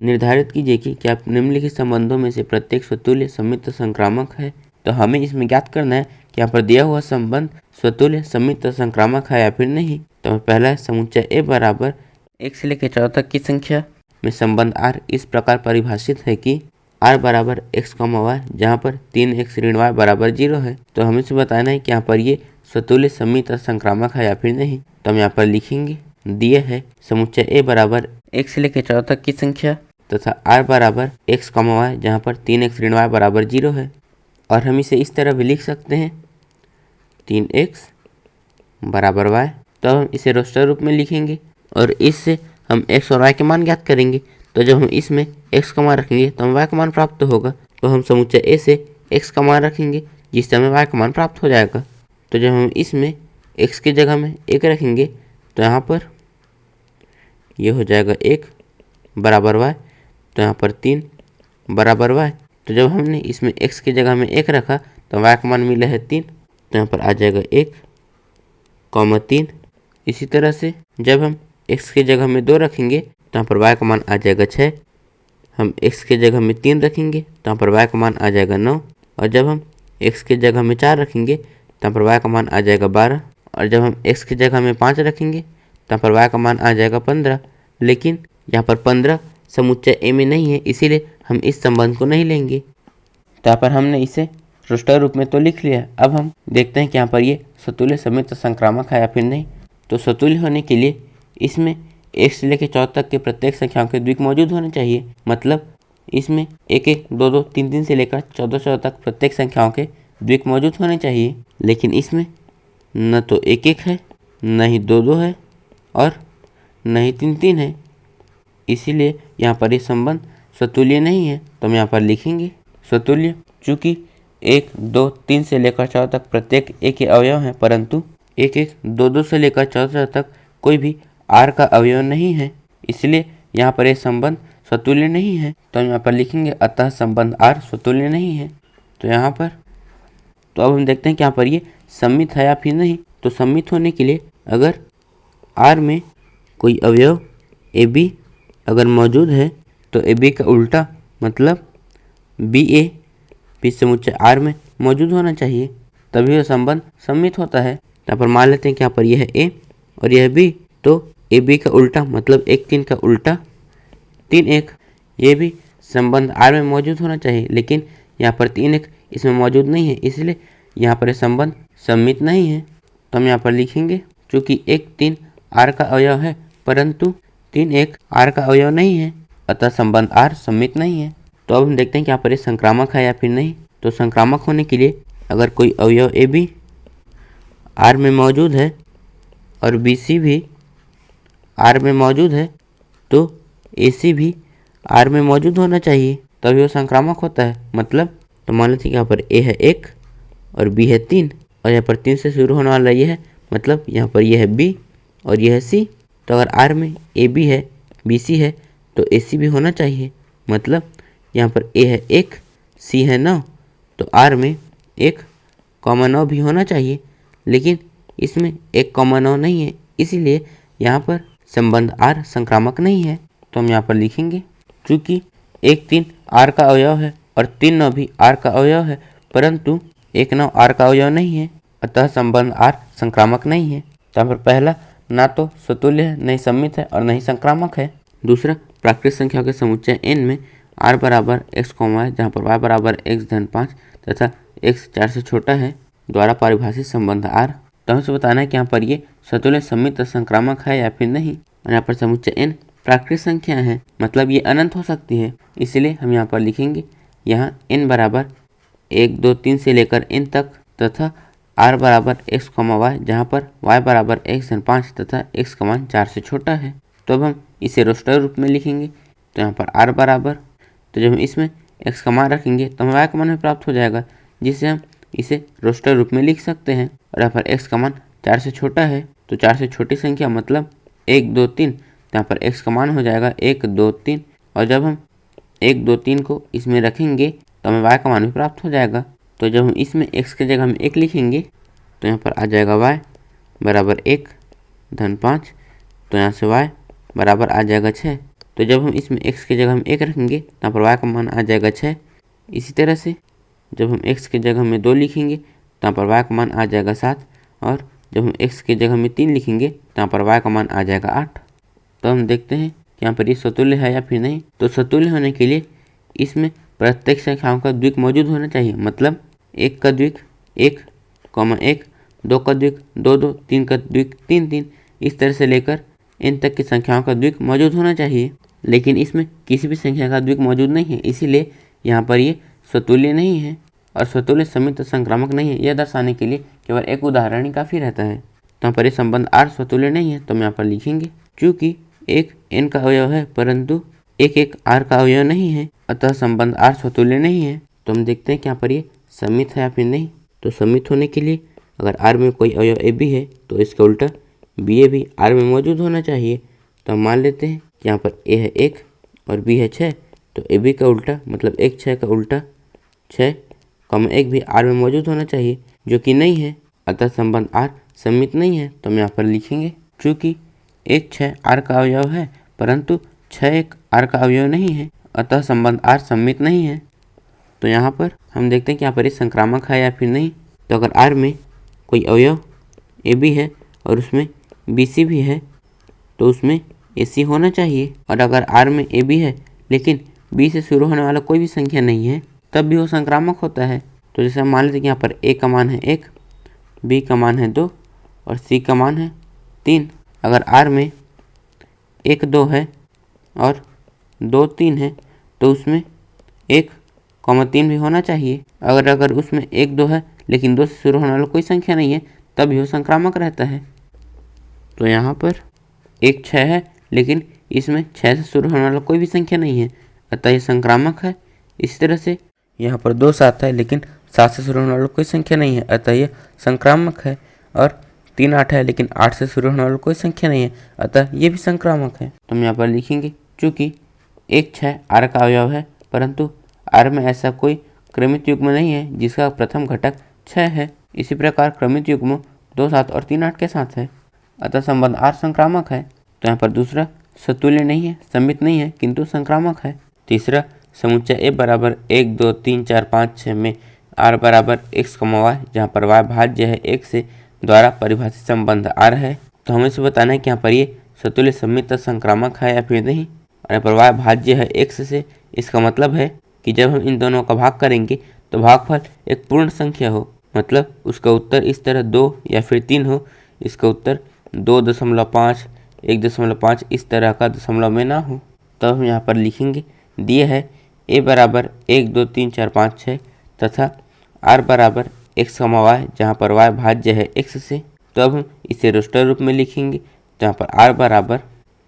निर्धारित कीजिए कि क्या निम्नलिखित संबंधों में से प्रत्येक स्वतुल्य सम्मित संक्रामक है। तो हमें इसमें ज्ञात करना है कि यहाँ पर दिया हुआ संबंध स्वतुल्य सम्मित संक्रामक है या फिर नहीं। तो पहला है समुच्चय ए बराबर 1 से लेकर 14 तक की संख्या में संबंध r इस प्रकार परिभाषित है कि r बराबर x, y जहाँ पर 3x ऋण y बराबर 0 है। तो हमें से बताना है कि यहाँ पर ये स्वतुल्य सम्मित संक्रामक है या फिर नहीं। तो हम यहाँ पर लिखेंगे दिए है समुच्चय ए बराबर 1 से लेकर 14 तक की संख्या तथा r बराबर x, y जहाँ पर 3x ऋण y बराबर 0 है। और हम इसे इस तरह भी लिख सकते हैं 3x बराबर y। तो हम इसे रोस्टर रूप में लिखेंगे और इससे हम x और y के मान ज्ञात करेंगे। तो जब हम इसमें x का मान रखेंगे तो हम y का मान प्राप्त होगा। तो हम समुच्चय a से x का मान रखेंगे जिससे हमें y का मान प्राप्त हो जाएगा। तो जब हम इसमें x की जगह में 1 रखेंगे तो यहाँ पर ये हो जाएगा 1 बराबर y। तो यहाँ पर 3 बराबर y। तो जब हमने इसमें x की जगह में 1 रखा तो y का मान मिला है 3। तो यहाँ पर आ जाएगा 1, 3। इसी तरह से जब हम x की जगह में 2 रखेंगे तो यहाँ पर y का मान आ जाएगा 6। हम x की जगह में 3 रखेंगे तो यहाँ पर y का मान आ जाएगा 9। और जब हम x की जगह में 4 रखेंगे तो यहाँ पर y का मान आ जाएगा 12। और जब हम x की जगह में 5 रखेंगे तो यहाँ पर y का मान आ जाएगा 15। लेकिन यहाँ पर 15 समुच्चय ए में नहीं है, इसीलिए हम इस संबंध को नहीं लेंगे। तो यहाँ पर हमने इसे रोस्टर रूप में तो लिख लिया। अब हम देखते हैं कि यहाँ पर ये स्वतुल्य सम्मित संक्रामक है या फिर नहीं। तो स्वतुल्य होने के लिए इसमें 1 से लेकर 14 तक के प्रत्येक संख्याओं के द्विक मौजूद होने चाहिए। मतलब इसमें 1, 1, 2, 2, 3, 3 से लेकर 14, 14 तक प्रत्येक संख्याओं के द्विक मौजूद होने चाहिए। लेकिन इसमें न तो 1, 1 है, न ही 2, 2 है और न ही 3, 3 है। इसीलिए यहाँ पर ये संबंध स्वतुल्य नहीं है। तो हम यहाँ पर लिखेंगे स्वतुल्य। चूँकि 1, 2, 3 से लेकर 14 तक प्रत्येक एक ही अवयव है, परंतु 1, 1, 2, 2 से लेकर 14 तक कोई भी r का अवयव नहीं है, इसलिए यहाँ पर यह संबंध स्वतुल्य नहीं है। तो हम यहाँ पर लिखेंगे अतः संबंध r स्वतुल्य नहीं है। तो यहाँ पर अब हम देखते हैं कि यहाँ पर ये सम्मित है या फिर नहीं। तो सम्मित होने के लिए अगर r में कोई अवयव AB अगर मौजूद है तो AB का उल्टा मतलब BA भी समुच्चय R में मौजूद होना चाहिए, तभी वह संबंध सम्मित होता है। यहाँ पर मान लेते हैं कि यहाँ पर यह है A और यह B। तो AB का उल्टा मतलब 1, 3 का उल्टा 3, 1 ये भी संबंध R में मौजूद होना चाहिए। लेकिन यहाँ पर 3, 1 इसमें मौजूद नहीं है, इसलिए यहाँ पर यह संबंध सम्मित नहीं है। तो हम यहाँ पर लिखेंगे चूँकि 1, 3 R का अवयव है परंतु 3, 1 R का अवयव नहीं है, अतः संबंध R सम्मित नहीं है। तो अब हम देखते हैं कि यहाँ पर ये संक्रामक है या फिर नहीं। तो संक्रामक होने के लिए अगर कोई अवयव AB R में मौजूद है और BC भी R में मौजूद है तो AC भी R में मौजूद होना चाहिए, तभी वो संक्रामक होता है। मतलब तो मान लेते हैं कि यहाँ पर A है 1 और B है 3 और यहाँ पर 3 से शुरू होने वाला ये है, मतलब यहाँ पर यह है B और यह है C। तो अगर R में AB है, BC है तो AC भी होना चाहिए। मतलब यहाँ पर A है 1, C है 9 तो R में 1, 9 भी होना चाहिए। लेकिन इसमें 1, 9 नहीं है, इसीलिए यहाँ पर संबंध R संक्रामक नहीं है। तो हम यहाँ पर लिखेंगे चूँकि 1, 3 R का अवयव है और 3, 9 भी R का अवयव है, परंतु 1, 9 R का अवयव नहीं है, अतः संबंध R संक्रामक नहीं है। तो यहाँ पर पहला ना तो स्वतुल्य है, नहीं सम्मित है और नहीं संक्रामक है। दूसरा प्राकृतिक संख्याओं के समुच्चय n में r बराबर x, y जहाँ पर y बराबर x धन 5 तथा x 4 से छोटा है द्वारा परिभाषित संबंध r। तो हमें बताना है कि यहाँ पर ये स्वतुल्य सम्मित संक्रामक है या फिर नहीं। और यहाँ पर समुच्चय n प्राकृतिक संख्या है, मतलब ये अनंत हो सकती है, इसलिए हम यहाँ पर लिखेंगे यहाँ n बराबर 1, 2, 3 से लेकर n तक तथा r बराबर x, y जहाँ पर y बराबर x धन 5 तथा x का मान 4 से छोटा है। तो अब हम इसे रोस्टर रूप में लिखेंगे। तो यहाँ पर r बराबर, तो जब हम इसमें x का मान रखेंगे तो हमें y का मान भी प्राप्त हो जाएगा, जिससे हम इसे रोस्टर रूप में लिख सकते हैं। और यहाँ पर x का मान 4 से छोटा है, तो 4 से छोटी संख्या मतलब 1, 2, 3। तो यहाँ पर x का मान हो जाएगा 1, 2, 3। और जब हम 1, 2, 3 को इसमें रखेंगे तो हमें y का मान भी प्राप्त हो जाएगा। तो जब हम इसमें x की जगह हम 1 लिखेंगे तो यहाँ पर आ जाएगा y बराबर 1 धन 5। तो यहाँ से y बराबर आ जाएगा 6। तो जब हम इसमें x की जगह हम 1 रखेंगे तो यहाँ पर y का मान आ जाएगा 6। इसी तरह से जब हम x की जगह में 2 लिखेंगे तो यहाँ पर y का मान आ जाएगा 7, और जब हम x की जगह में 3 लिखेंगे तो यहाँ पर y का मान आ जाएगा 8। तो हम देखते हैं कि यहाँ पर ये समतुल्य है या फिर नहीं। तो समतुल्य होने के लिए इसमें प्रत्येक संख्याओं का द्विक मौजूद होना चाहिए, मतलब 1 का द्विक 1, 1, 2 का द्विक 2, 2, 3 का द्विक 3, 3, इस तरह से लेकर n तक की संख्याओं का द्विक मौजूद होना चाहिए। लेकिन इसमें किसी भी संख्या का द्विक मौजूद नहीं है, इसीलिए यहाँ पर ये स्वतुल्य नहीं है और स्वतुल्य समित संक्रामक नहीं है। यह दर्शाने के लिए केवल एक उदाहरण ही काफ़ी रहता है। तो यहाँ पर ये संबंध r स्वतुल्य नहीं है, तो हम यहाँ पर लिखेंगे चूँकि एक n का अवयव है परंतु एक r का अवयव नहीं है, अतः संबंध r स्वतुल्य नहीं है। तो हम देखते हैं कि यहाँ पर ये समित है या फिर नहीं। तो समित होने के लिए अगर r में कोई अवयव ab है तो इसका उल्टा ba भी r में मौजूद होना चाहिए। तो हम मान लेते हैं कि यहाँ पर a है 1 और b है 6, तो ab का उल्टा मतलब 1 6 का उल्टा 6, 1 भी r में मौजूद होना चाहिए, जो कि नहीं है, अतः संबंध r समित नहीं है। तो हम यहाँ पर लिखेंगे चूँकि 1 6 r का अवयव है परंतु 6 1 r का अवयव नहीं है, अतः संबंध r समित नहीं है। तो यहाँ पर हम देखते हैं कि यहाँ पर ये संक्रामक है या फिर नहीं। तो अगर r में कोई अवयव ab है और उसमें bc भी है तो उसमें ac होना चाहिए, और अगर r में ab है लेकिन b से शुरू होने वाला कोई भी संख्या नहीं है तब भी वो संक्रामक होता है। तो जैसे हम मान लेते हैं कि यहाँ पर a का मान है 1, b का मान है 2 और c का मान है 3। अगर r में 1 2 है और 2 3 है तो उसमें 1, 3 भी होना चाहिए। अगर उसमें 1 2 है लेकिन 2 से शुरू होने वाला कोई संख्या नहीं है तब भी वो संक्रामक रहता है। तो यहाँ पर 1 6 है लेकिन इसमें 6 से शुरू होने वाला कोई भी संख्या नहीं है, अतः ये संक्रामक है। इसी तरह से यहाँ पर 2 7 है लेकिन 7 से शुरू होने वाला कोई संख्या नहीं है, अतः ये संक्रामक है। और 3 8 है लेकिन 8 से शुरू होने वाला कोई संख्या नहीं है, अतः ये भी संक्रामक है। तो हम यहाँ पर लिखेंगे चूँकि 1 6 r का अवयव है परंतु r में ऐसा कोई क्रमित युग्म नहीं है जिसका प्रथम घटक 6 है। इसी प्रकार क्रमित युग्म 2 7 और 3 8 के साथ है, अतः संबंध r संक्रामक है। तो यहाँ पर दूसरा समतुल्य नहीं है, समित नहीं है, किंतु संक्रामक है। तीसरा समुच्चय a बराबर 1 2 3 4 5 6 में r बराबर x, y, जहाँ पर y भाज्य है 1 से द्वारा परिभाषित संबंध r है। तो हमें इसे बताना है कि यहाँ पर ये स्वतुल्य समित संक्रामक है या फिर नहीं। और यहाँ पर y भाज्य है x से, इसका मतलब है कि जब हम इन दोनों का भाग करेंगे तो भागफल एक पूर्ण संख्या हो, मतलब उसका उत्तर इस तरह 2 या फिर 3 हो, इसका उत्तर 2.5 1.5 इस तरह का दशमलव में ना हो। तब हम यहाँ पर लिखेंगे दिए है a बराबर 1 2 3 4 5 6 तथा r बराबर x, y, जहाँ पर y भाज्य है x से। तो अब हम इसे रोस्टर रूप में लिखेंगे जहाँ पर r बराबर,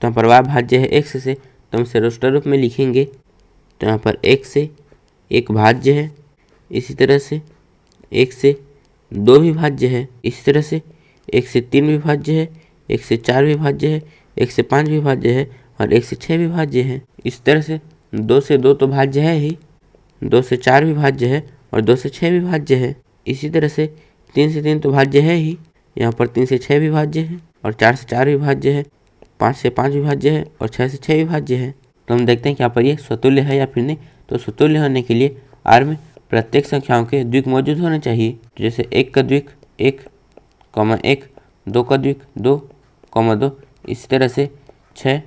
यहाँ पर y भाज्य है x से तो हम इसे रोस्टर रूप में लिखेंगे। तो यहाँ पर 1 से 1 भाज्य है, इसी तरह से 1 से 2 भी भाज्य है, इसी तरह से 1 से 3 भी भाज्य है, 1 से 4 भी भाज्य है, 1 से 5 भी भाज्य है और 1 से 6 भी भाज्य है। इस तरह से 2 से 2 तो भाज्य है ही, 2 से 4 भी भाज्य है और 2 से 6 भी भाज्य है। इसी तरह से 3 से 3 तो भाज्य है ही, यहाँ पर 3 से 6 भी भाज्य है और 4 से 4 भी भाज्य है, 5 से 5 भी भाज्य है और 6 से 6 भी भाज्य है। तो हम देखते हैं कि यहाँ पर ये स्वतुल्य है या फिर नहीं। तो स्वतुल्य होने के लिए r में प्रत्येक संख्याओं के द्विक मौजूद होने चाहिए। तो जैसे 1 का द्विक 1, 1, 2 का द्विक 2, 2, इसी तरह से 6,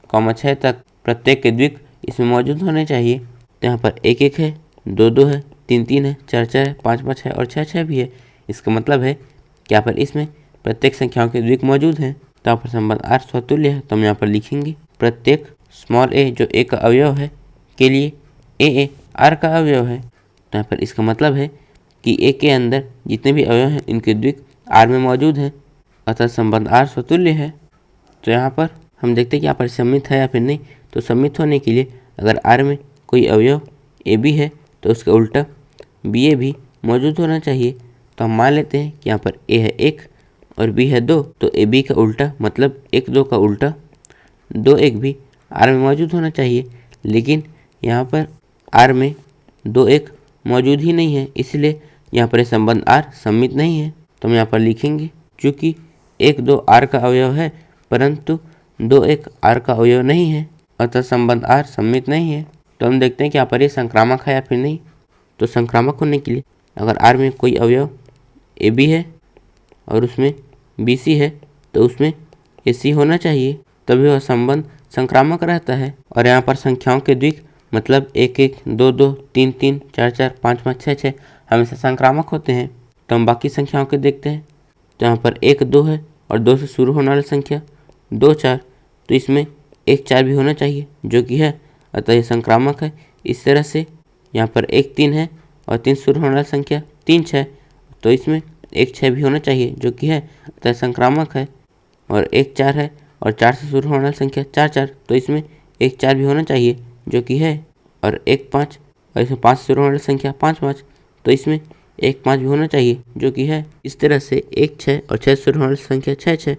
6 तक प्रत्येक के द्विक इसमें मौजूद होने चाहिए। तो यहाँ पर 1 1 है, 2 2 है, 3 3 है, 4 4 है, 5 5 है और 6 6 भी है। इसका मतलब है कि यहाँ पर इसमें प्रत्येक संख्याओं के द्विक मौजूद हैं। तो यहाँ पर संबंध r स्वतुल्य है। तो हम यहाँ पर लिखेंगे प्रत्येक स्मॉल a जो a का अवयव है के लिए a r का अवयव है। तो यहाँ पर इसका मतलब है कि a के अंदर जितने भी अवयव हैं इनके द्विक r में मौजूद हैं, अतः संबंध r स्वतुल्य है। तो यहाँ पर हम देखते हैं कि यहाँ पर समित है या फिर नहीं। तो समित होने के लिए अगर r में कोई अवयव ab है तो उसका उल्टा ba भी मौजूद होना चाहिए। तो हम मान लेते हैं कि यहाँ पर a है 1 और b है 2, तो ab का उल्टा मतलब 1 2 का उल्टा 2 1 भी r में मौजूद होना चाहिए, लेकिन यहाँ पर r में 2 1 मौजूद ही नहीं है, इसलिए यहाँ पर संबंध r समित नहीं है। तो हम यहाँ पर लिखेंगे चूँकि 1 2 r का अवयव है परंतु 2 1 r का अवयव नहीं है, अतः संबंध R सममित नहीं है। तो हम देखते हैं कि यहाँ पर ये संक्रामक है या फिर नहीं। तो संक्रामक होने के लिए अगर R में कोई अवयव AB है और उसमें BC है तो उसमें AC होना चाहिए, तभी वह संबंध संक्रामक रहता है। और यहाँ पर संख्याओं के द्विक मतलब 1 1, 2 2, 3 3, 4 4, 5 5, 6 6 हमेशा संक्रामक होते हैं। तो हम बाकी संख्याओं के देखते हैं। तो यहाँ पर 1 2 है और 2 से शुरू होने वाली संख्या 2 4, तो इसमें 1 4 भी होना चाहिए जो कि है, अतः ये संक्रामक है। इस तरह से यहाँ पर 1 3 है और 3 शुरू होने वाली संख्या 3 6, तो इसमें 1 6 भी होना चाहिए जो कि है, अतः संक्रामक है। और 1 4 है और 4 से शुरू होने वाली संख्या 4 4, तो इसमें 1 4 भी होना चाहिए जो कि है। और 1 5 और इसमें 5 से शुरू होने वाली संख्या 5 5, तो इसमें 1 5 भी होना चाहिए जो कि है। इस तरह से 1 6 और 6 से शुरू होने वाली संख्या 6 6,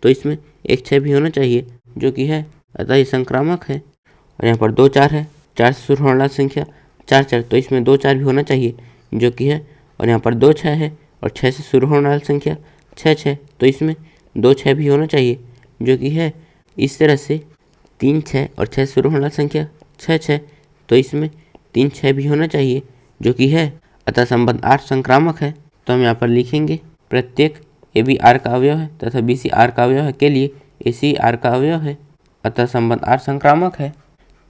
तो इसमें 1 6 भी होना चाहिए जो कि है, अतः ये संक्रामक है। और यहाँ पर 2 4 है, 4 से शुरू होने वाली संख्या 4 4, तो इसमें 2 4 भी होना चाहिए जो कि है। और यहाँ पर 2 6 है और 6 से शुरू होने वाली संख्या 6 6, तो इसमें 2 6 भी होना चाहिए जो कि है। इस तरह से 3 6 और 6 से शुरू होने वाली संख्या 6 6, तो इसमें 3 6 भी होना चाहिए जो कि है, अतः संबंध R संक्रामक है। तो हम यहाँ पर लिखेंगे प्रत्येक AB R का अवयव है तथा BC R का अवयव है के लिए AC R का अवयव है, अतः संबंध R संक्रामक है।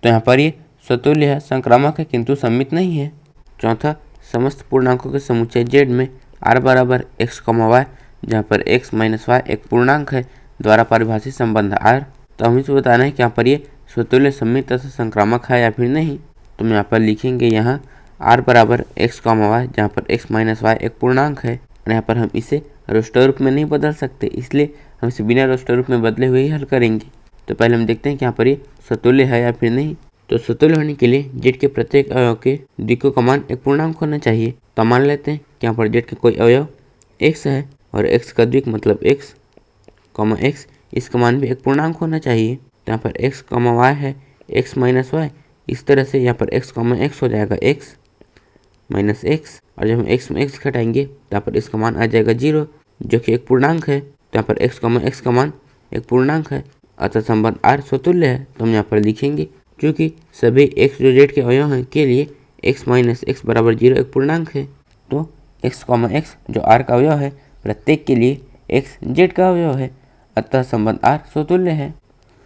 तो यहाँ पर ये स्वतुल्य है, संक्रामक है किंतु सममित नहीं है। चौथा, समस्त पूर्णांकों के समुच्चय Z में R बराबर x, y, जहाँ पर x माइनस y एक पूर्णांक है, द्वारा परिभाषित संबंध R। तो हमें तो बताना है कि यहाँ पर ये स्वतुल्य, सममित तथा संक्रामक है या फिर नहीं। तो हम यहाँ पर लिखेंगे यहाँ R बराबर x, y, जहाँ पर x माइनस y एक पूर्णांक है। और यहाँ पर हम इसे रोस्टर रूप में नहीं बदल सकते, इसलिए हम इसे बिना रोस्टर रूप में बदले हुए ही हल करेंगे। तो पहले हम देखते हैं कि यहाँ पर ये स्वतुल्य है या फिर नहीं। तो स्वतुल्य होने के लिए Z के प्रत्येक अवयव के द्विकों का मान एक पूर्णांक होना चाहिए। तो मान लेते हैं कि यहाँ पर Z का कोई अवयव x है और x का द्विक मतलब x, x, इसका मान भी एक पूर्णांक होना चाहिए। तो यहाँ पर x, y है, x माइनस y, इस तरह से यहाँ पर x, x हो जाएगा x माइनस x, और जब हम x में x घटाएंगे तो यहाँ पर इसका मान आ जाएगा 0 जो कि एक पूर्णांक है। तो यहाँ पर x, का मान एक पूर्णांक है, अतः संबंध R स्वतुल्य है। तो हम यहाँ पर लिखेंगे क्योंकि सभी x जो Z के अवयव हैं के लिए x माइनस x बराबर 0 एक पूर्णांक है। तो x, x जो R का अवयव है प्रत्येक के लिए x Z का अवयव है, अतः संबंध R स्वतुल्य है।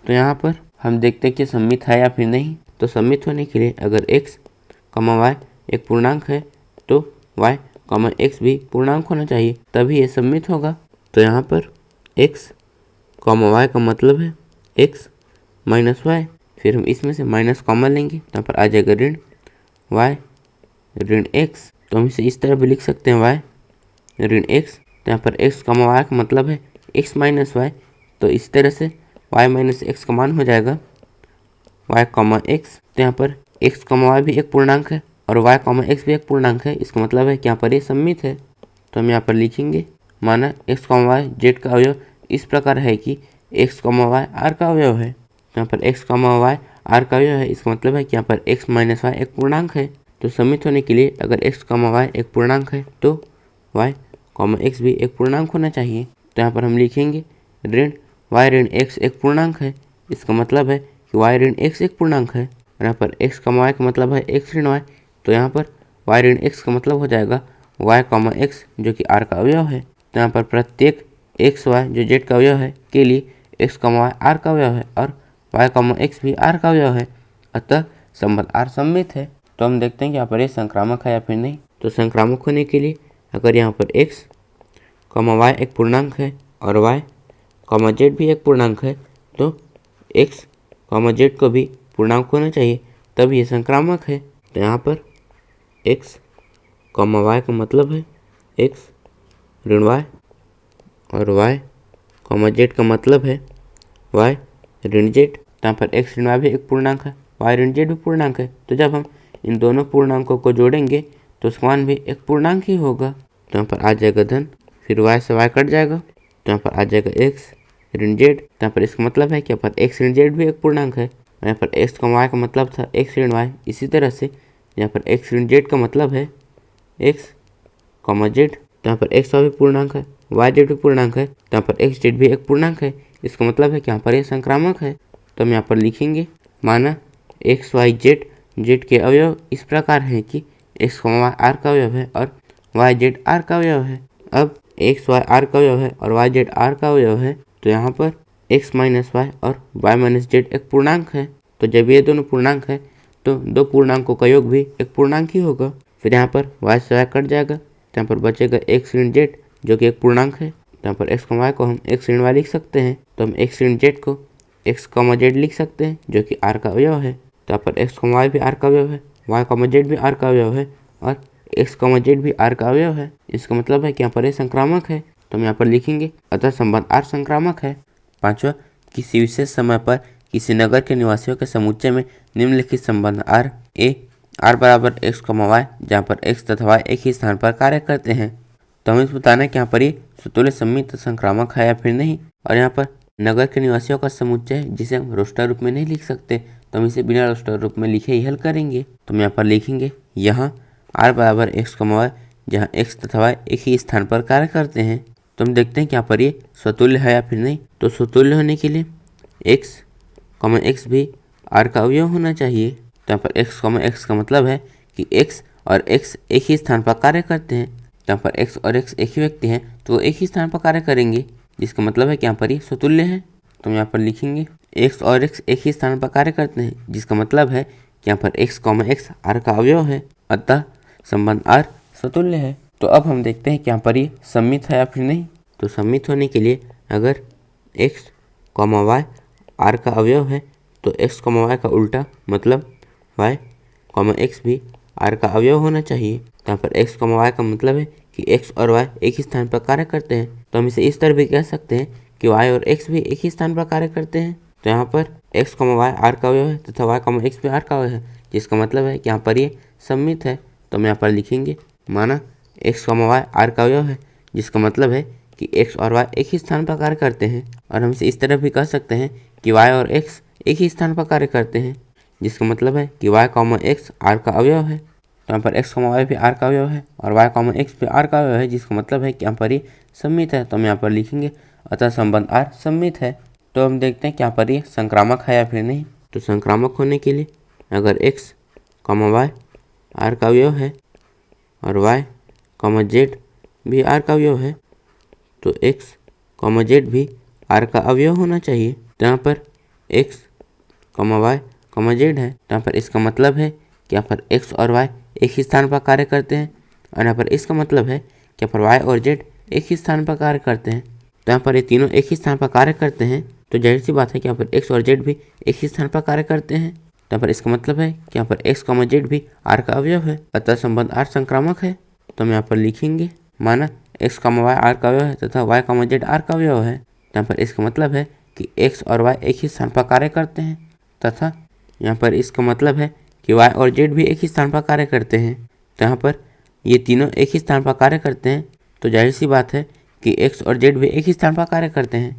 तो यहाँ पर हम देखते हैं कि सममित है या फिर नहीं। तो सममित होने के लिए अगर x, y एक पूर्णांक है तो y, x भी पूर्णांक होना चाहिए, तभी ये सममित होगा। तो यहाँ पर x, y का मतलब है x माइनस y, फिर हम इसमें से माइनस कॉमन लेंगे तो यहाँ पर आ जाएगा ऋण y ऋण x। तो हम इसे इस तरह भी लिख सकते हैं y ऋण x। तो यहाँ पर x, y का मतलब है x माइनस y, तो इस तरह से y माइनस x का मान हो जाएगा y, x। तो यहाँ पर x, y भी एक पूर्णांक है और y, x भी एक पूर्णांक है, इसका मतलब है कि यहाँ पर ये सममित है। तो हम यहाँ पर लिखेंगे माना x, y Z का अवयव इस प्रकार है कि x, y R का अवयव है। तो यहाँ पर x, y R का अवयव है, इसका मतलब है कि यहाँ पर x माइनस y एक पूर्णांक है। तो सममित होने के लिए अगर x, y एक पूर्णांक है तो y, x भी एक पूर्णांक होना चाहिए। तो यहाँ पर हम लिखेंगे ऋण y ऋण x एक पूर्णांक है, इसका मतलब है कि y ऋण x एक पूर्णांक है। और यहाँ पर x, y का मतलब है x ऋण y, तो यहाँ पर y ऋण x का मतलब हो जाएगा y, x जो कि R का अवयव है। तो यहाँ पर प्रत्येक x, y जो Z का अवयव है के लिए x, y R का अवयव है और y, x भी R का अवयव है, अतः संबंध R सममित है। तो हम देखते हैं कि यहाँ पर ये संक्रामक है या फिर नहीं। तो संक्रामक होने के लिए अगर यहाँ पर x, y एक पूर्णांक है और y, z भी एक पूर्णांक है, तो x, z को भी पूर्णांक होना चाहिए, तब ये संक्रामक है। तो यहाँ पर x, y का मतलब है x ऋण y और y, z का मतलब है y ऋण z। तो यहाँ पर x ऋण y भी एक पूर्णांक है, y ऋण z भी पूर्णांक है, तो जब हम इन दोनों पूर्णांकों को जोड़ेंगे तो उसका मान भी एक पूर्णांक ही होगा। तो यहाँ पर आ जाएगा धन, फिर y से y कट जाएगा, तो यहाँ पर आ जाएगा x ऋण z। तो यहाँ पर इसका मतलब है कि यहाँ पर x ऋण z भी एक पूर्णांक है, और यहाँ पर x, y का मतलब था x ऋण y। इसी तरह से यहाँ पर x ऋण z का मतलब है x, z। तो यहाँ पर x भी पूर्णांक है, y z भी पूर्णांक है, तो यहाँ पर x z भी एक पूर्णांक है, इसका मतलब है कि यहाँ पर ये संक्रामक है। तो हम यहाँ पर लिखेंगे माना एक्स वाई जेड, जेड के अवयव इस प्रकार हैं कि एक्स वाई आर का अवयव है और वाई जेड आर का अवयव है। अब एक्स वाई आर का अवयव है और वाई जेड आर का अवयव है, तो यहाँ पर एक्स माइनस वाई और वाई माइनस जेड एक पूर्णांक है। तो जब ये दोनों पूर्णांक है तो दो पूर्णांकों का योग भी एक पूर्णांक ही होगा। फिर यहाँ पर वाई से वाई कट जाएगा, तो यहाँ पर बचेगा एक्स ऋण जेड जो कि एक पूर्णांक है। तो यहाँ पर एक्स वाई को हम एक्स ऋण वाई लिख सकते हैं, तो हम एक्स ऋण जेड को एक्स जेड लिख सकते हैं जो कि आर का अवयव है। तो यहाँ पर एक्स वाई भी आर का अवयव है, वाई जेड भी आर का अवयव है और एक्स जेड भी आर का अवयव है। इसका मतलब है कि यहाँ पर ये संक्रामक है, तो हम यहाँ पर लिखेंगे अतः संबंध आर संक्रामक है। पांचवा, किसी विशेष समय पर किसी नगर के निवासियों के समुच्चय में निम्नलिखित संबंध आर ए आर बराबर एक्स वाई, जहाँ पर एक्स तथा वाई एक ही स्थान पर कार्य करते हैं। तो हमें बताना है कि यहाँ पर ये स्वतुल्य सम्मित संक्रामक है या फिर नहीं। और यहाँ पर नगर के निवासियों का समुच्चय जिसे हम रोस्टर रूप में नहीं लिख सकते, तो हम इसे बिना रोस्टर रूप में लिखे ही हल करेंगे। तो हम यहाँ पर लिखेंगे यहाँ आर बराबर एक्स वाई, जहाँ एक्स तथा वाई एक ही स्थान पर कार्य करते हैं। तो हम देखते हैं कि यहाँ पर ये स्वतुल्य है या फिर नहीं। तो स्वतुल्य होने के लिए एक्स एक्स भी आर का अवयव होना चाहिए। तो यहाँ पर एक्स का मतलब है कि एक्स और एक्स एक ही स्थान पर कार्य करते हैं। तो यहाँ पर एक्स और एक्स एक ही व्यक्ति हैं, तो वो एक ही स्थान पर कार्य करेंगे, जिसका मतलब है कि यहाँ पर ये स्वतुल्य है। तो हम यहाँ पर लिखेंगे एक्स और एक्स एक ही स्थान पर कार्य करते हैं, जिसका मतलब है कि यहाँ पर एक्स आर का अवयव है, अतः संबंध आर स्वतुल्य है। तो अब हम देखते हैं कि यहाँ पर ये सम्मित है या फिर नहीं। तो सम्मित होने के लिए अगर एक्स वाई आर का अवयव है, तो एक्स वाई का उल्टा मतलब वाई एक्स भी आर का अवयव होना चाहिए। तो यहाँ पर एक्स वाई का मतलब है कि एक्स और वाई एक ही स्थान पर कार्य करते हैं। तो हम इसे इस तरह भी कह सकते हैं कि वाई और एक्स भी एक ही स्थान पर कार्य करते हैं। तो यहाँ पर एक्स वाई आर का अवयव है तथा वाई एक्स भी आर का अवयव है, जिसका मतलब है कि यहाँ पर ये सम्मित है। तो हम यहाँ पर लिखेंगे माना एक्स वाई आर का अवयव है, जिसका मतलब है कि एक्स और वाई एक ही स्थान पर कार्य करते हैं। और हम इसे इस तरह भी कह सकते हैं कि वाई और एक्स एक ही स्थान पर कार्य करते हैं, जिसका मतलब है कि वाई एक्स आर का अवयव है। तो यहाँ पर एक्स वाई भी आर का अवयव है और वाई एक्स भी आर का अवयव है, जिसका मतलब है कि यहाँ पर ये सम्मित है। तो हम यहाँ पर लिखेंगे अतः संबंध आर सम्मित है। तो हम देखते हैं कि यहाँ पर ये संक्रामक है या फिर नहीं। तो संक्रामक होने के लिए अगर एक्स वाई आर का अवयव है और वाई जेड भी आर का अवयव है, तो एक्स जेड भी आर का अवयव होना चाहिए। तो यहाँ पर एक्स वाई जेड है, तो यहाँ पर इसका मतलब है कि यहाँ पर एक्स और वाई एक ही स्थान पर कार्य करते हैं। और यहाँ पर इसका मतलब है कि यहाँ पर वाई और जेड एक ही स्थान पर कार्य करते हैं। तो यहाँ पर ये तीनों एक ही स्थान पर कार्य करते हैं, तो जाहिर सी बात है कि यहाँ पर एक्स और जेड भी एक ही स्थान पर कार्य करते हैं। तो यहाँ पर इसका मतलब है कि यहाँ पर एक्स जेड भी आर का अवयव है, अतः संबंध आर संक्रामक है। तो हम यहाँ पर लिखेंगे माना एक्स वाई आर का अवयव है तथा वाई जेड आर का अवयव है। तो यहाँ पर इसका मतलब है कि एक्स और वाई एक ही स्थान पर कार्य करते हैं, तथा यहाँ पर इसका मतलब है कि वाई और जेड भी एक ही स्थान पर कार्य करते हैं। तो यहाँ पर ये तीनों एक ही स्थान पर कार्य करते हैं, तो जाहिर सी बात है कि एक्स और जेड भी एक ही स्थान पर कार्य करते हैं।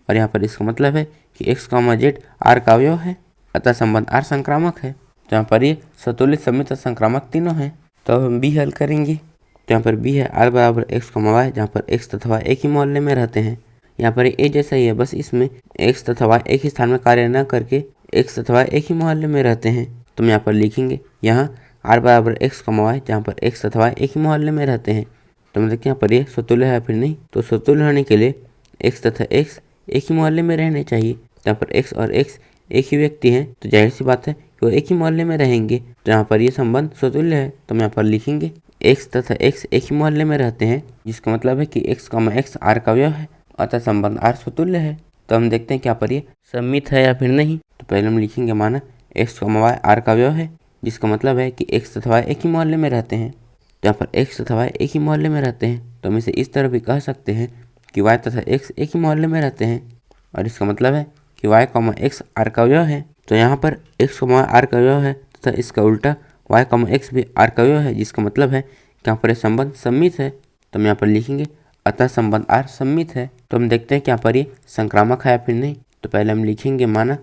और यहाँ पर इसका मतलब है कि एक्स जेड आर का अवयव है, अतः संबंध आर संक्रामक है। तो यहाँ पर ये स्वतुल्य सम्मित और संक्रामक तीनों हैं। तो अब हम बी हल करेंगे। तो यहाँ पर बी है आर बराबर एक्स वाई, जहाँ पर एक्स तथा वाई एक ही मोहल्ले में रहते हैं। यहाँ पर ए जैसा ही है, बस इसमें एक्स तथा वाई एक ही स्थान में कार्य न करके एक्स तथा वाई एक ही मोहल्ले में रहते हैं। तो हम यहाँ पर लिखेंगे यहाँ आर बराबर एक्स वाई, जहाँ पर एक्स तथा वाई एक ही मोहल्ले में रहते हैं। तो हम देखते हैं यहाँ पर ये स्वतुल्य है फिर नहीं। तो स्वतुल्य होने के लिए एक्स तथा एक्स एक ही मोहल्ले में रहने चाहिए। तो यहाँ पर एक्स और एक्स एक ही व्यक्ति हैं, तो जाहिर सी बात है कि वो एक ही मोहल्ले में रहेंगे। तो यहाँ पर ये संबंध स्वतुल्य है। तो हम यहाँ पर लिखेंगे एक्स तथा एक्स एक ही मोहल्ले में रहते हैं, जिसका मतलब है कि एक्स आर का अवयव है, अतः संबंध आर स्वतुल्य है। तो हम देखते हैं कि यहाँ पर ये सम्मित है या फिर नहीं। तो पहले हम लिखेंगे माना एक्स वाई आर का अवयव है, जिसका मतलब है कि एक्स तथा वाई एक ही मोहल्ले में रहते हैं। तो यहाँ पर एक्स तथा वाई एक ही मोहल्ले में रहते हैं, तो हम इसे इस तरह भी कह सकते हैं कि वाई तथा एक्स एक ही मोहल्ले में रहते हैं। और इसका मतलब है कि वाई एक्स आर का अवयव है। तो यहाँ पर एक्स आर का अवयव है तथा इसका उल्टा वाई एक्स भी आर का अवयव है, जिसका मतलब है कि यहाँ पर संबंध सम्मित है। तो हम यहाँ पर लिखेंगे अतः संबंध आर सम्मित है। तो हम देखते हैं कि यहाँ पर ये संक्रामक है या फिर नहीं। तो पहले हम लिखेंगे माना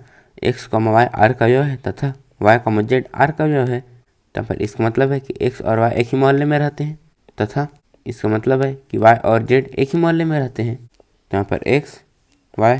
एक्स वाई आर का अवयव है तथा वाई जेड आर का अवयव है। तो यहाँ पर इसका मतलब है कि एक्स और वाई एक ही मोहल्ले में रहते हैं, तथा इसका मतलब है कि वाई और जेड एक ही मोहल्ले में रहते हैं। तो यहाँ पर एक्स वाई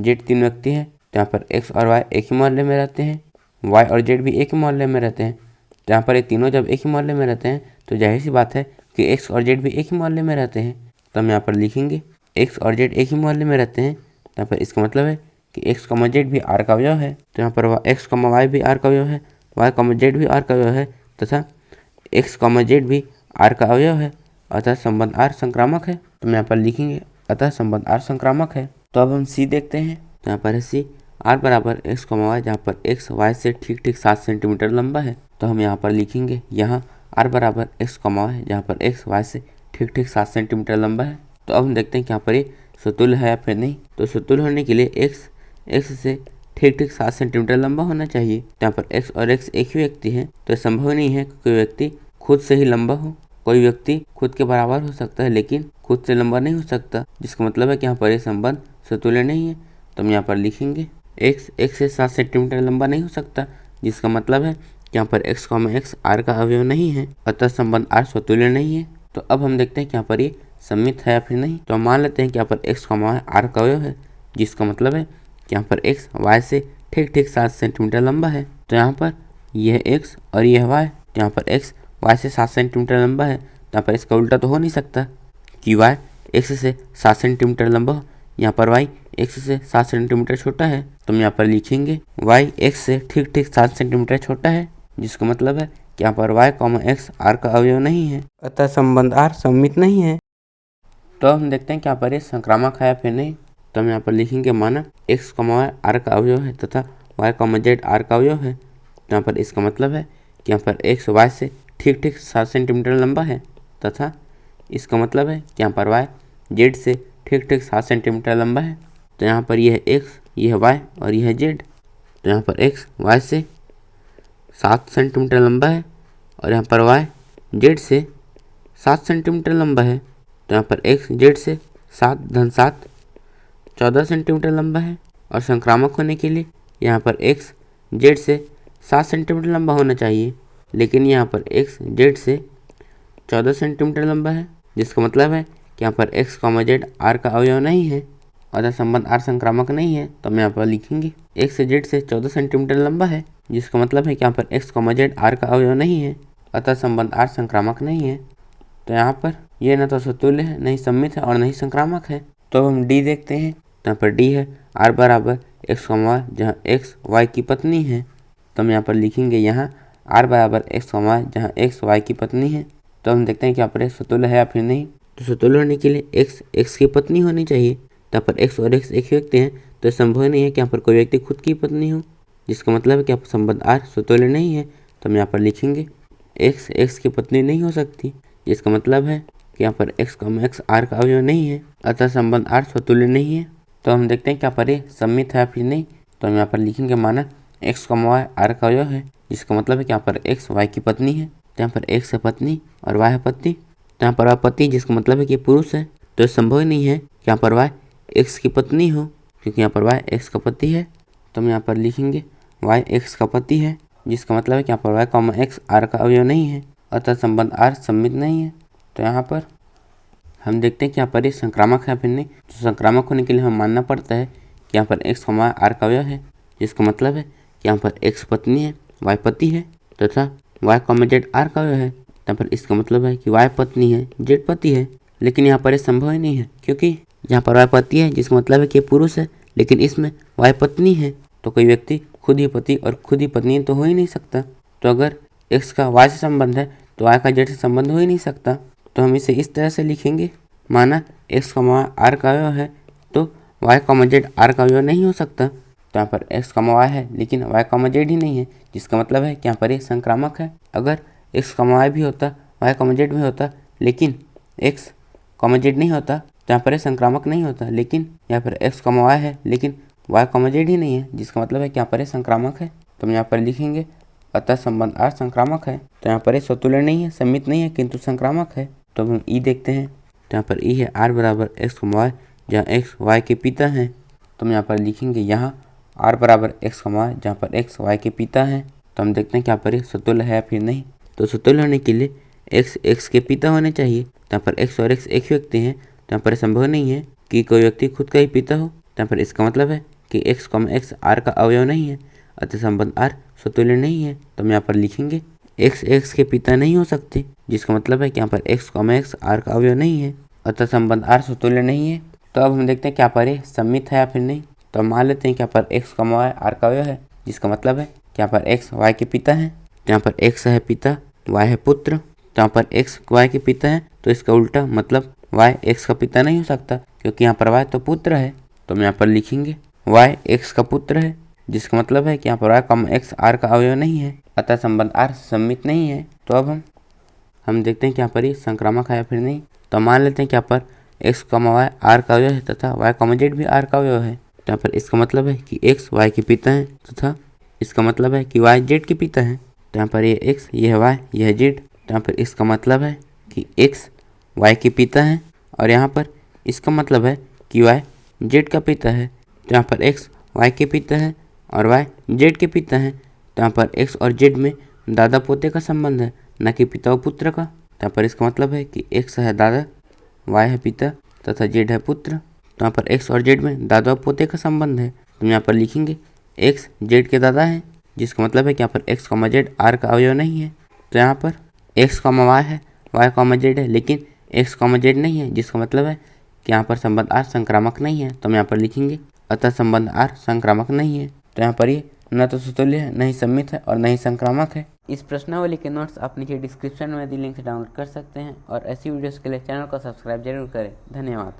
जेड तीन व्यक्ति हैं, तो यहाँ पर x और y एक ही मोहल्ले में रहते हैं, y और z भी एक ही मोहल्ले में रहते हैं। तो यहाँ पर ये तीनों जब एक ही मोहल्ले में रहते हैं तो जाहिर सी बात है कि x और z भी एक ही मोहल्ले में रहते हैं। तो हम यहाँ पर लिखेंगे x और z एक ही मोहल्ले में रहते हैं। तो यहाँ पर इसका मतलब है कि x, z भी r का अवयव है। तो यहाँ पर x, y भी r का अवयव है, y, z भी r का अवयव है तथा x, z भी r का अवयव है। अतः संबंध r संक्रामक है। तो हम यहाँ पर लिखेंगे अतः संबंध r संक्रामक है। तो अब हम c देखते हैं। तो यहाँ पर है c r बराबर x, y, जहाँ पर x y से ठीक 7 सेंटीमीटर लंबा है। तो हम यहाँ पर लिखेंगे यहाँ r बराबर x, y, जहाँ पर x y से ठीक 7 सेंटीमीटर लंबा है। तो अब हम देखते हैं कि यहाँ पर ये सतुल्य है या फिर नहीं। तो सतुल्य होने के लिए x से ठीक 7 सेंटीमीटर लंबा होना चाहिए। तो यहाँ पर x और x एक ही व्यक्ति है, तो संभव नहीं है कि कोई व्यक्ति खुद से ही लंबा हो। कोई व्यक्ति खुद के बराबर हो सकता है लेकिन खुद से लंबा नहीं हो सकता, जिसका मतलब है कि यहाँ पर ये संबंध सतुल्य नहीं है। तो हम यहाँ पर लिखेंगे x से 7 सेंटीमीटर लंबा नहीं हो सकता, जिसका मतलब है कि यहाँ पर x, x r का अवयव नहीं है, अतः संबंध r सतुल्य नहीं है। तो अब हम देखते हैं कि यहाँ पर ये सममित है या फिर नहीं। तो हम मान लेते हैं कि यहाँ पर x, y r का अवयव है, जिसका मतलब है कि यहाँ पर x y से ठीक 7 सेंटीमीटर लंबा है। तो यहाँ पर यह x और यह y, तो यहाँ पर x y से 7 सेंटीमीटर लंबा है। तो यहाँ पर इसका उल्टा तो हो नहीं सकता कि y x से 7 सेंटीमीटर लंबा हो, यहाँ पर y x से 7 सेंटीमीटर छोटा है। तो हम यहाँ पर लिखेंगे y x से ठीक 7 सेंटीमीटर छोटा है, जिसका मतलब है कि यहाँ पर y, x r का अवयव नहीं है, अतः संबंध r सममित नहीं है। तो हम देखते हैं कि यहाँ पर ये संक्रामक है या फिर नहीं। तो हम यहाँ पर लिखेंगे माना x, y r का अवयव है तथा y, z r का अवयव है। तो यहाँ पर इसका मतलब है कि यहाँ पर x y से ठीक 7 सेंटीमीटर लंबा है तथा इसका मतलब है कि यहाँ पर y z से ठीक 7 सेंटीमीटर लंबा है। तो यहाँ पर यह x, यह y और यह z। तो यहाँ पर x y से 7 सेंटीमीटर लंबा है और यहाँ पर y z से 7 सेंटीमीटर लंबा है। तो यहाँ पर x z से 7 + 7 14 सेंटीमीटर लंबा है और संक्रामक होने के लिए यहाँ पर x z से 7 सेंटीमीटर लंबा होना चाहिए, लेकिन यहाँ पर x z से 14 सेंटीमीटर लंबा है, जिसका मतलब है कि यहाँ पर x, z r का अवयव नहीं है, अतः संबंध r संक्रामक नहीं है। तो हम यहाँ पर लिखेंगे x z से 14 सेंटीमीटर लंबा है, जिसका मतलब है कि यहाँ पर x, z r का अवयव नहीं है, अतः संबंध r संक्रामक नहीं है। तो यहाँ पर यह न तो सतुल्य है, नहीं सममित है और नहीं संक्रामक है। तो हम d देखते हैं। तो यहाँ पर d है r बराबर x, y, जहाँ x y की पत्नी है। तो हम यहाँ पर लिखेंगे यहाँ r बराबर x, y, जहाँ x y की पत्नी है। तो हम देखते हैं कि यहाँ पर सतुल्य है या फिर नहीं। तो सतुल्य होने के लिए x की पत्नी होनी चाहिए। तो यहाँ पर x और x एक ही व्यक्ति हैं, तो संभव नहीं है कि यहाँ पर कोई व्यक्ति खुद की पत्नी हो, जिसका मतलब है कि यहाँ पर संबंध r सतुल्य नहीं है। तो हम यहाँ पर लिखेंगे x की पत्नी नहीं हो सकती, जिसका मतलब है कि यहाँ पर x, x r का अवयव नहीं है, अतः संबंध r सतुल्य नहीं है। तो हम देखते हैं कि यहाँ पर ये सममित है या फिर नहीं। तो हम यहाँ पर लिखेंगे माना x, y r का अवयव है, जिसका मतलब है कि यहाँ पर x y की पत्नी है। तो यहाँ पर x है पत्नी और y है पति। तो यहाँ पर y पति, जिसका मतलब है कि पुरुष है, तो संभव ही नहीं है कि यहाँ पर y x की पत्नी हो, क्योंकि यहाँ पर y x का पति है। तो हम यहाँ पर लिखेंगे y x का पति है, जिसका मतलब है कि यहाँ पर y, x r का अवयव नहीं है, अतः संबंध r सममित नहीं है। तो यहाँ पर हम देखते हैं कि यहाँ पर ये संक्रामक है फिर नहीं। तो संक्रामक होने के लिए हमें मानना पड़ता है कि यहाँ पर x, y r का अवयव है, जिसका मतलब है कि यहाँ पर x पत्नी है, y पति है तथा y, z r का अवयव है। यहाँ पर इसका मतलब है कि y पत्नी है, z पति है, लेकिन यहाँ पर ये संभव ही नहीं है, क्योंकि यहाँ पर y पति है, जिसका मतलब है कि पुरुष है, लेकिन इसमें y पत्नी है। तो कोई व्यक्ति खुद ही पति और खुद ही पत्नी तो हो ही नहीं सकता। तो अगर x का y से संबंध है तो y का z से संबंध हो ही नहीं सकता। तो हम इसे इस तरह से लिखेंगे माना x, y r का अवयव है, तो y, z r का अवयव नहीं हो सकता। तो यहाँ पर x, y है लेकिन y, z ही नहीं है, जिसका मतलब है कि यहाँ पर ये संक्रामक है। अगर x, y भी होता, y, z भी होता, लेकिन x, z नहीं होता, तो यहाँ पर ये संक्रामक नहीं होता। लेकिन यहाँ पर x, y है लेकिन y, z ही नहीं है, जिसका मतलब है कि यहाँ पर ये संक्रामक है। तो हम यहाँ पर लिखेंगे अतः संबंध r संक्रामक है। तो यहाँ पर ये सतुल्य नहीं है, सममित नहीं है, किंतु संक्रामक है। तो हम ई देखते हैं। तो यहाँ पर ई है r बराबर x, y, जहाँ x y के पिता हैं। तो हम यहाँ पर लिखेंगे यहाँ r बराबर x, y, जहाँ पर x y के पिता हैं। तो हम देखते हैं कि यहाँ पर ये सतुल्य है या फिर नहीं। तो सतुल्य होने के लिए x के पिता होने चाहिए। तो यहाँ पर x और x एक ही व्यक्ति हैं, तो यहाँ पर संभव नहीं है कि कोई व्यक्ति खुद का ही पिता हो। तो यहाँ पर इसका मतलब है कि x, x r का अवयव नहीं है, अतः संबंध r स्वतुल्य नहीं है। तो हम यहाँ पर लिखेंगे x x के पिता नहीं हो सकते, जिसका मतलब है कि यहाँ पर x, x r का अवयव नहीं है, अतः संबंध r स्वतुल्य नहीं है। तो अब हम देखते हैं क्या पर ये सम्मित है या फिर नहीं। तो हम मान लेते हैं कि यहाँ पर x, y r का अवयव है, जिसका मतलब है कि यहाँ पर x y के पिता है। तो यहाँ पर x है पिता, y है पुत्र। तो यहाँ पर x y के पिता है, तो इसका उल्टा मतलब y x का पिता नहीं हो सकता, क्योंकि यहाँ पर y तो पुत्र है। तो हम यहाँ पर लिखेंगे y x का पुत्र है, जिसका मतलब है कि यहाँ पर y, x r का अवयव नहीं है, अतः संबंध r सम्मित नहीं है। तो अब हम देखते हैं कि यहाँ पर ये संक्रामक है या फिर नहीं। तो मान लेते हैं कि यहाँ पर x, y r का अवयव है तथा y, z भी r का अवयव है। तो यहाँ पर इसका मतलब है कि x y के पिता है तथा इसका मतलब है कि y z के पिता है। तो यहाँ पर ये x, यह y, यह z। तो यहाँ पर इसका मतलब है कि x y के पिता है और यहाँ पर इसका मतलब है कि y z का पिता है। तो यहाँ पर x y के पिता है और y z के पिता है। तो यहाँ पर x और z में दादा पोते का संबंध है, न कि पिता और पुत्र का। तो यहाँ पर इसका मतलब है कि x है दादा, y है पिता तथा z है पुत्र। तो यहाँ पर x और z में दादा और पोते का संबंध है। तो यहाँ पर लिखेंगे x z के दादा है, जिसका मतलब है कि यहाँ पर x, z r का अवयव नहीं है। तो यहाँ पर x, y है, y, z है, लेकिन x, z नहीं है, जिसका मतलब है कि यहाँ पर संबंध r संक्रामक नहीं है। तो हम यहाँ पर लिखेंगे अतः संबंध r संक्रामक नहीं है। तो यहाँ पर ये न तो स्वतुल्य है, न ही सम्मित है और न ही संक्रामक है। इस प्रश्नावली के नोट्स आप नीचे डिस्क्रिप्शन में दी लिंक से डाउनलोड कर सकते हैं और ऐसी वीडियोस के लिए चैनल को सब्सक्राइब जरूर करें। धन्यवाद।